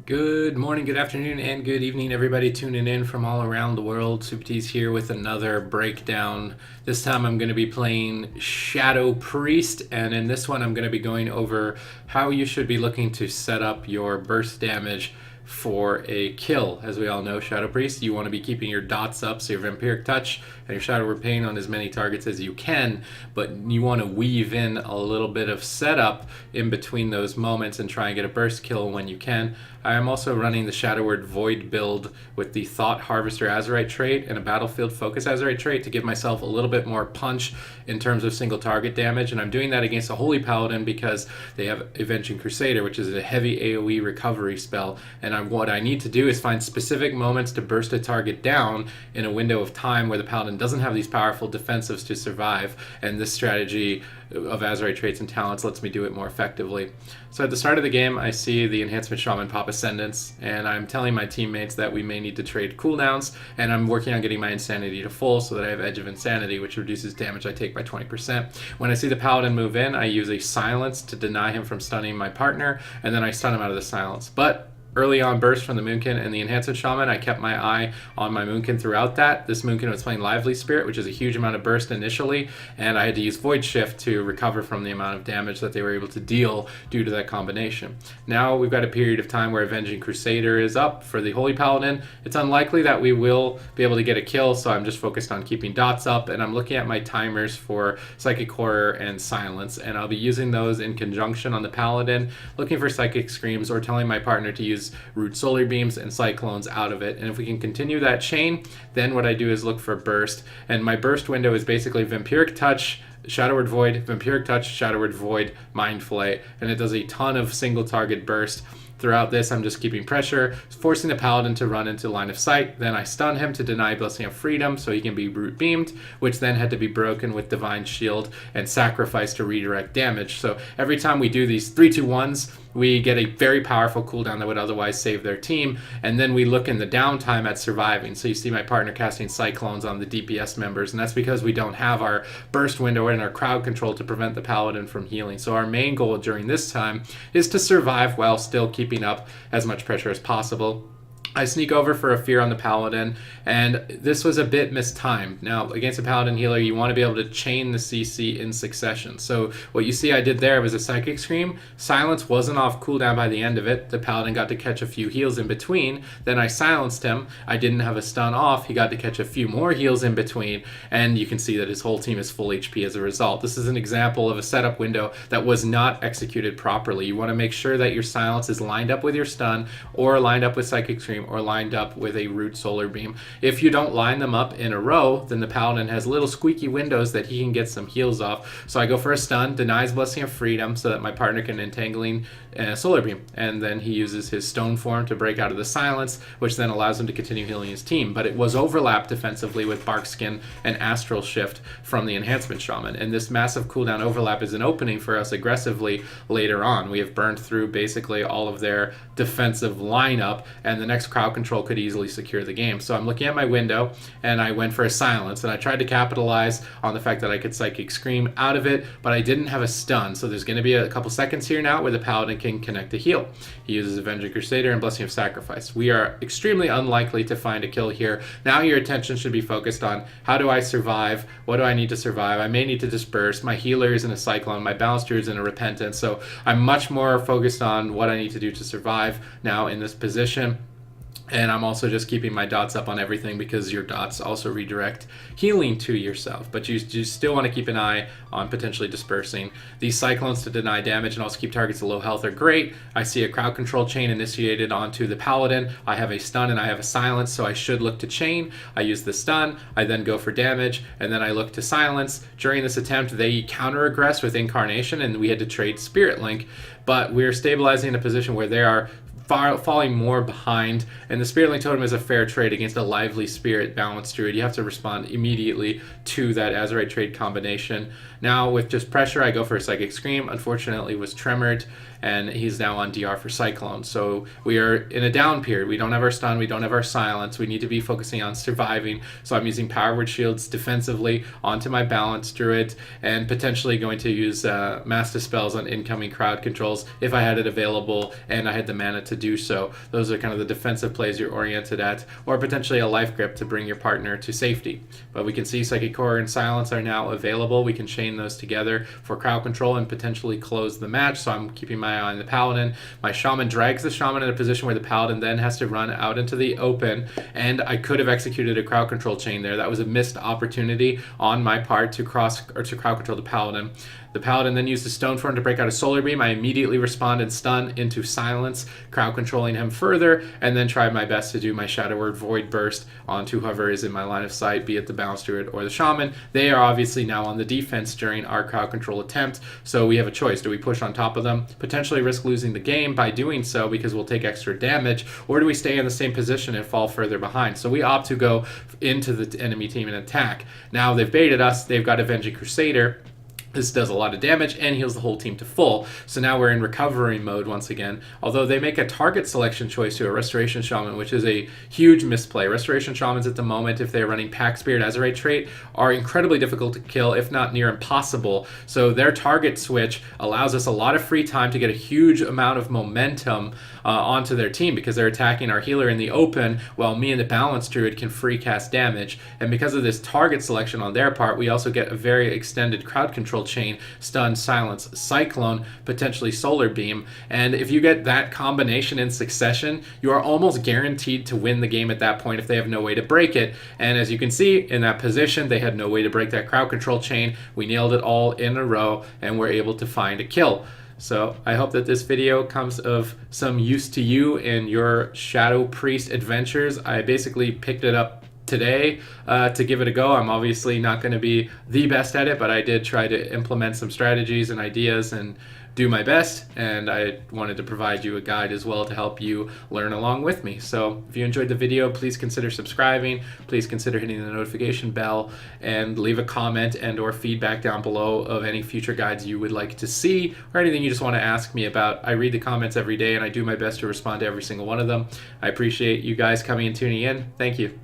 Good morning, good afternoon, and good evening, everybody tuning in from all around the world. Supatease here with another breakdown. This time I'm going to be playing Shadow Priest, and in this one I'm going to be going over how you should be looking to set up your burst damage for a kill. As we all know, Shadow Priest, you want to be keeping your dots up, so your Vampiric Touch and your Shadow Repaint on as many targets as you can, but you want to weave in a little bit of setup in between those moments and try and get a burst kill when you can. I am also running the Shadow Word Void build with the Thought Harvester Azurite trait and a Battlefield Focus Azurite trait to give myself a little bit more punch in terms of single target damage, and I'm doing that against a Holy Paladin because they have Avenging Crusader, which is a heavy AoE recovery spell, and what I need to do is find specific moments to burst a target down in a window of time where the Paladin doesn't have these powerful defensives to survive, and this strategy of Azurite traits and talents lets me do it more effectively. So at the start of the game, I see the Enhancement Shaman pop Ascendance, and I'm telling my teammates that we may need to trade cooldowns, and I'm working on getting my Insanity to full so that I have Edge of Insanity, which reduces damage I take by 20%. When I see the Paladin move in, I use a Silence to deny him from stunning my partner, and then I stun him out of the Silence. But early on burst from the Moonkin and the Enhancement Shaman, I kept my eye on my Moonkin throughout that. This Moonkin was playing Lively Spirit, which is a huge amount of burst initially, and I had to use Void Shift to recover from the amount of damage that they were able to deal due to that combination. Now we've got a period of time where Avenging Crusader is up for the Holy Paladin. It's unlikely that we will be able to get a kill, so I'm just focused on keeping dots up, and I'm looking at my timers for Psychic Horror and Silence, and I'll be using those in conjunction on the Paladin, looking for Psychic Screams or telling my partner to use Root Solar Beams and Cyclones out of it. And if we can continue that chain, then what I do is look for burst. And my burst window is basically Vampiric Touch, Shadow Word Void, Vampiric Touch, Shadow Word Void, Mind Flay, and it does a ton of single target burst. Throughout this, I'm just keeping pressure, forcing the Paladin to run into line of sight. Then I stun him to deny Blessing of Freedom so he can be Root Beamed, which then had to be broken with Divine Shield and sacrificed to redirect damage. So every time we do these 3-2-1s, we get a very powerful cooldown that would otherwise save their team, and then we look in the downtime at surviving. So you see my partner casting Cyclones on the DPS members, and that's because we don't have our burst window and our crowd control to prevent the Paladin from healing. So our main goal during this time is to survive while still keeping up as much pressure as possible. I sneak over for a Fear on the Paladin, and this was a bit mistimed. Now, against a Paladin healer, you want to be able to chain the CC in succession. So what you see I did there was a Psychic Scream. Silence wasn't off cooldown by the end of it. The Paladin got to catch a few heals in between. Then I silenced him. I didn't have a stun off. He got to catch a few more heals in between, and you can see that his whole team is full HP as a result. This is an example of a setup window that was not executed properly. You want to make sure that your silence is lined up with your stun, or lined up with Psychic Scream, or lined up with a Root Solar Beam. If you don't line them up in a row, then the Paladin has little squeaky windows that he can get some heals off. So I go for a stun, denies Blessing of Freedom so that my partner can Entangling Solar Beam, and then he uses his Stone Form to break out of the Silence, which then allows him to continue healing his team. But it was overlapped defensively with Barkskin and Astral Shift from the Enhancement Shaman, and this massive cooldown overlap is an opening for us aggressively later on. We have burned through basically all of their defensive lineup, and the next crowd control could easily secure the game. So I'm looking at my window, and I went for a Silence, and I tried to capitalize on the fact that I could Psychic Scream out of it, but I didn't have a stun. So there's going to be a couple seconds here now where the Paladin can connect a heal. He uses Avenging Crusader and Blessing of Sacrifice. We are extremely unlikely to find a kill here. Now your attention should be focused on, how do I survive? What do I need to survive? I may need to disperse. My healer is in a Cyclone. My Balancer is in a Repentance. So I'm much more focused on what I need to do to survive now in this position. And I'm also just keeping my dots up on everything because your dots also redirect healing to yourself. But you still want to keep an eye on potentially dispersing. These Cyclones to deny damage and also keep targets at low health are great. I see a crowd control chain initiated onto the Paladin. I have a stun and I have a silence, so I should look to chain. I use the stun. I then go for damage, and then I look to silence. During this attempt, they counter-aggress with Incarnation, and we had to trade Spirit Link. But we're stabilizing in a position where they are falling more behind, and the Spirit Link Totem is a fair trade against a Lively Spirit Balanced Druid. You have to respond immediately to that Azurite trade combination. Now with just pressure, I go for a Psychic Scream. Unfortunately was tremored, and he's now on DR for Cyclone. So we are in a down period. We don't have our stun, we don't have our silence. We need to be focusing on surviving. So I'm using Power Word Shields defensively onto my Balance Druid, and potentially going to use Master Spells on incoming crowd controls if I had it available and I had the mana to do so. Those are kind of the defensive plays you're oriented at, or potentially a Life Grip to bring your partner to safety. But we can see Psychic Core and Silence are now available. We can chain those together for crowd control and potentially close the match. So I'm keeping my eye on the Paladin. My Shaman drags the Shaman in a position where the Paladin then has to run out into the open, and I could have executed a crowd control chain there. That was a missed opportunity on my part to crowd control the Paladin. The Paladin then used the Stoneform to break out a Solar Beam. I immediately respond and stun into Silence, crowd controlling him further, and then tried my best to do my Shadow Word Void Burst onto whoever is in my line of sight, be it the Balance Druid or the Shaman. They are obviously now on the defense during our crowd control attempt, so we have a choice. Do we push on top of them, potentially risk losing the game by doing so because we'll take extra damage, or do we stay in the same position and fall further behind? So we opt to go into the enemy team and attack. Now they've baited us. They've got Avenging Crusader. This does a lot of damage and heals the whole team to full. So now we're in recovery mode once again. Although they make a target selection choice to a Restoration Shaman, which is a huge misplay. Restoration Shamans at the moment, if they're running Pack Spirit Azerite trait, are incredibly difficult to kill, if not near impossible. So their target switch allows us a lot of free time to get a huge amount of momentum onto their team, because they're attacking our healer in the open while me and the Balance Druid can free cast damage. And because of this target selection on their part, we also get a very extended crowd control chain: stun, silence, cyclone, potentially solar beam. And if you get that combination in succession, you are almost guaranteed to win the game at that point if they have no way to break it. And as you can see, in that position, they had no way to break that crowd control chain. We nailed it all in a row and were able to find a kill. So I hope that this video comes of some use to you in your Shadow Priest adventures. I basically picked it up today to give it a go. I'm obviously not going to be the best at it, but I did try to implement some strategies and ideas and do my best, and I wanted to provide you a guide as well to help you learn along with me. So if you enjoyed the video, please consider subscribing, please consider hitting the notification bell, and leave a comment and or feedback down below of any future guides you would like to see, or anything you just want to ask me about. I read the comments every day and I do my best to respond to every single one of them. I appreciate you guys coming and tuning in. Thank you.